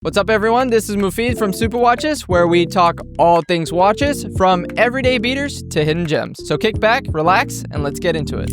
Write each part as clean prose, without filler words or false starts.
What's up, everyone? This is Mufid from Super Watches, where we talk all things watches, from everyday beaters to hidden gems. So kick back, relax, and let's get into it.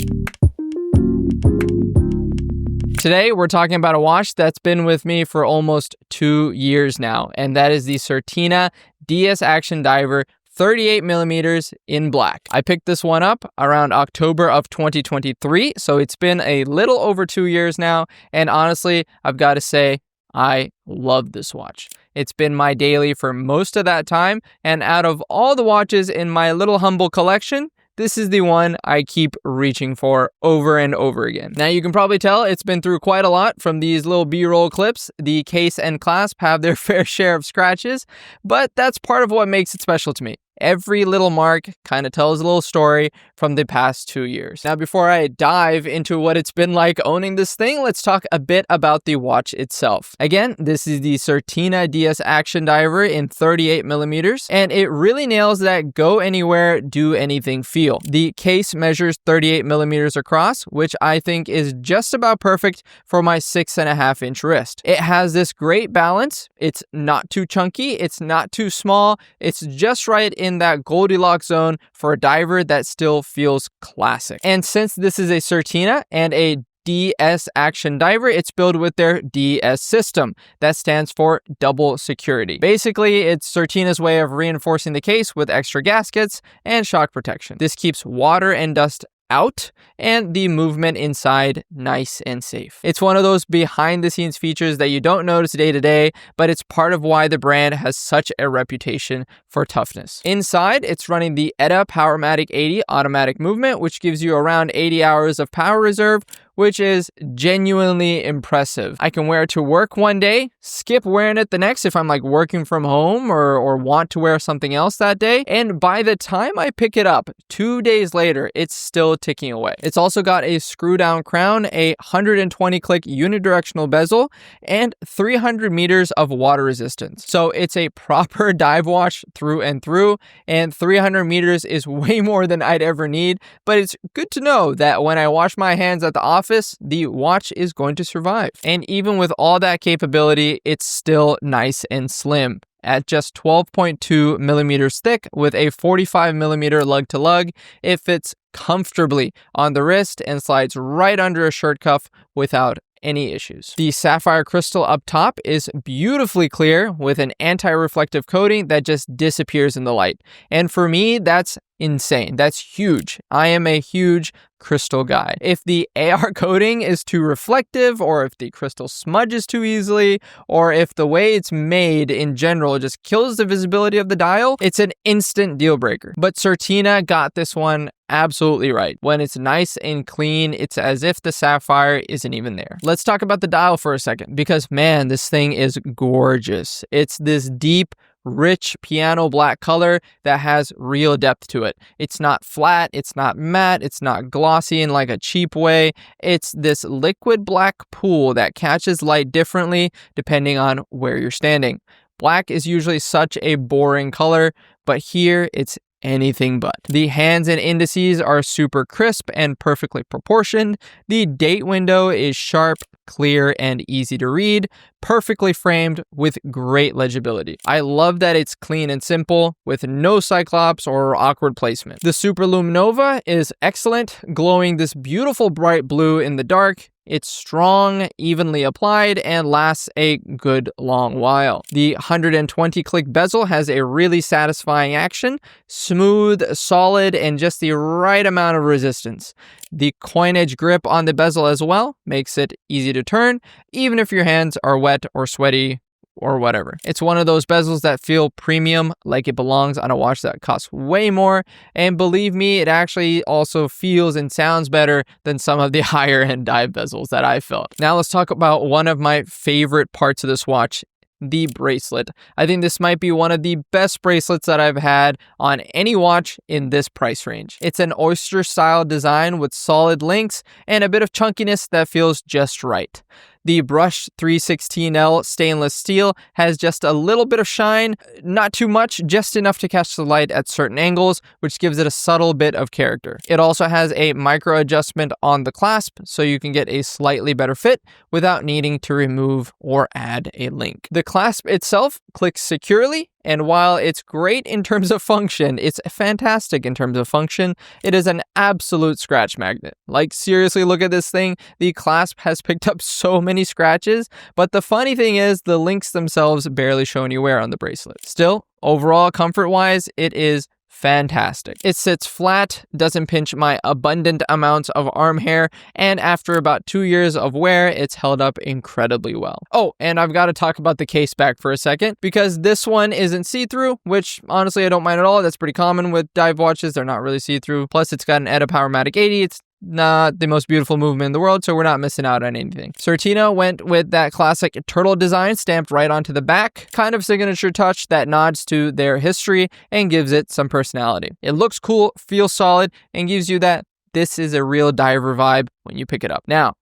Today, we're talking about a watch that's been with me for almost 2 years now, and that is the Certina DS Action Diver 38 millimeters in black. I picked this one up around October of 2023, so it's been a little over 2 years now, and honestly, I've got to say, I love this watch. It's been my daily for most of that time, and out of all the watches in my little humble collection, this is the one I keep reaching for over and over again. Now, you can probably tell it's been through quite a lot from these little B-roll clips. The case and clasp have their fair share of scratches, but that's part of what makes it special to me. Every little mark kind of tells a little story from the past 2 years. Now, before I dive into what it's been like owning this thing, let's talk a bit about the watch itself. Again, this is the Certina DS Action Diver in 38 millimeters, and it really nails that go anywhere, do anything feel. The case measures 38 millimeters across, which I think is just about perfect for my 6.5-inch wrist. It has this great balance. It's not too chunky, it's not too small, it's just right in that Goldilocks zone for a diver that still feels classic. And since this is a Certina and a DS Action Diver, it's built with their DS system. That stands for double security. Basically, it's Certina's way of reinforcing the case with extra gaskets and shock protection. This keeps water and dust out and the movement inside nice and safe. It's one of those behind the scenes features that you don't notice day to day, but it's part of why the brand has such a reputation for toughness. Inside, it's running the ETA Powermatic 80 automatic movement, which gives you around 80 hours of power reserve, which is genuinely impressive. I can wear it to work one day, skip wearing it the next if I'm like working from home or want to wear something else that day, and by the time I pick it up 2 days later, it's still ticking away. It's also got a screw down crown, a 120 click unidirectional bezel, and 300 meters of water resistance. So it's a proper dive watch through and through, and 300 meters is way more than I'd ever need, but it's good to know that when I wash my hands at the office, the watch is going to survive. And even with all that capability, it's still nice and slim. At just 12.2 millimeters thick with a 45 millimeter lug to lug, it fits comfortably on the wrist and slides right under a shirt cuff without any issues. The sapphire crystal up top is beautifully clear with an anti-reflective coating that just disappears in the light. And for me, that's insane. That's huge. I am a huge crystal guy. If the AR coating is too reflective, or if the crystal smudges too easily, or if the way it's made in general just kills the visibility of the dial, it's an instant deal breaker. But Certina got this one absolutely right. When it's nice and clean, it's as if the sapphire isn't even there. Let's talk about the dial for a second, because man, this thing is gorgeous. It's this deep, rich piano black color that has real depth to it. It's not flat, it's not matte, it's not glossy in like a cheap way. It's this liquid black pool that catches light differently depending on where you're standing. Black is usually such a boring color, but here it's anything but. The hands and indices are super crisp and perfectly proportioned. The date window is sharp, clear, and easy to read, perfectly framed with great legibility. I love that it's clean and simple with no cyclops or awkward placement. The Super Lume Nova is excellent, glowing this beautiful bright blue in the dark. It's strong, evenly applied, and lasts a good long while. The 120 click bezel has a really satisfying action, smooth, solid, and just the right amount of resistance. The coin edge grip on the bezel as well makes it easy to turn, even if your hands are wet or sweaty or whatever. It's one of those bezels that feel premium, like it belongs on a watch that costs way more, and believe me, it actually also feels and sounds better than some of the higher end dive bezels that I felt. Now let's talk about one of my favorite parts of this watch, the bracelet. I think this might be one of the best bracelets that I've had on any watch in this price range. It's an oyster style design with solid links and a bit of chunkiness that feels just right. The brushed 316L stainless steel has just a little bit of shine, not too much, just enough to catch the light at certain angles, which gives it a subtle bit of character. It also has a micro adjustment on the clasp, so you can get a slightly better fit without needing to remove or add a link. The clasp itself clicks securely, and while it's great in terms of function, it's fantastic in terms of function, it is an absolute scratch magnet. Like, seriously, look at this thing. The clasp has picked up so many scratches, but the funny thing is the links themselves barely show any wear on the bracelet. Still, overall, comfort-wise, it is fantastic. It sits flat, doesn't pinch my abundant amounts of arm hair, and after about 2 years of wear, it's held up incredibly well. Oh, and I've got to talk about the case back for a second, because this one isn't see-through, which honestly I don't mind at all. That's pretty common with dive watches. They're not really see-through. Plus, it's got an ETA Powermatic 80. It's not the most beautiful movement in the world, so we're not missing out on anything. Certina went with that classic turtle design stamped right onto the back, kind of signature touch that nods to their history and gives it some personality. It looks cool, feels solid, and gives you that this is a real diver vibe when you pick it up. Now,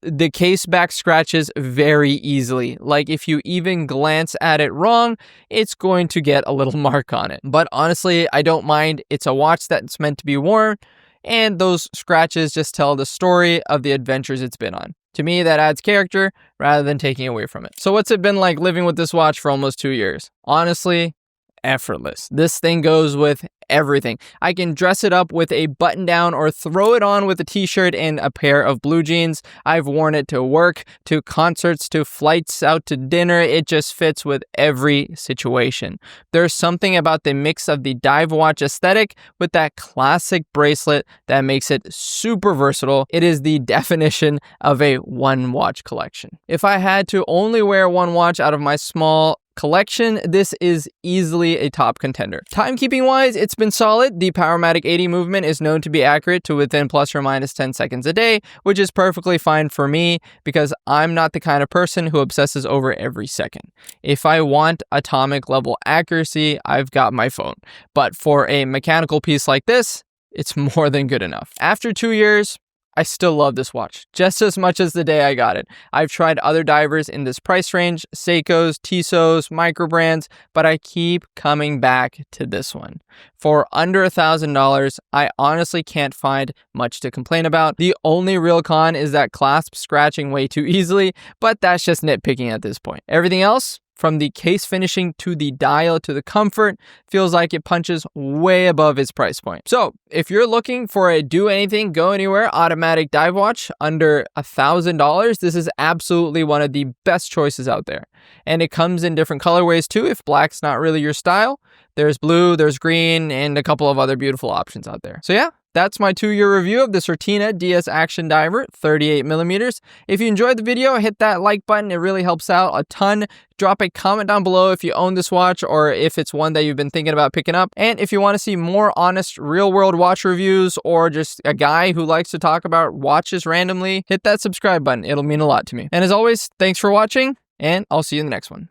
the case back scratches very easily. Like, if you even glance at it wrong, it's going to get a little mark on it. But honestly, I don't mind. It's a watch that's meant to be worn, and those scratches just tell the story of the adventures it's been on. To me, that adds character rather than taking away from it. So what's it been like living with this watch for almost 2 years? Honestly, effortless. This thing goes with everything. I can dress it up with a button down or throw it on with a t-shirt and a pair of blue jeans. I've worn it to work, to concerts, to flights out to dinner. It just fits with every situation. There's something about the mix of the dive watch aesthetic with that classic bracelet that makes it super versatile. It is the definition of a one watch collection. If I had to only wear one watch out of my small collection, this is easily a top contender. Timekeeping wise, it's been solid. The Powermatic 80 movement is known to be accurate to within plus or minus 10 seconds a day, which is perfectly fine for me because I'm not the kind of person who obsesses over every second. If I want atomic level accuracy, I've got my phone. But for a mechanical piece like this, it's more than good enough. After 2 years, I still love this watch just as much as the day I got it. I've tried other divers in this price range, Seikos, Tissot's, micro brands, but I keep coming back to this one. For under $1,000, I honestly can't find much to complain about. The only real con is that clasp scratching way too easily, but that's just nitpicking at this point. Everything else, from the case finishing to the dial to the comfort, feels like it punches way above its price point. So if you're looking for a do anything, go anywhere automatic dive watch under $1,000, this is absolutely one of the best choices out there. And it comes in different colorways too. If black's not really your style, there's blue, there's green, and a couple of other beautiful options out there. So yeah, that's my 2-year review of the Certina DS Action Diver 38mm. If you enjoyed the video, hit that like button. It really helps out a ton. Drop a comment down below if you own this watch or if it's one that you've been thinking about picking up. And if you want to see more honest real-world watch reviews or just a guy who likes to talk about watches randomly, hit that subscribe button. It'll mean a lot to me. And as always, thanks for watching, and I'll see you in the next one.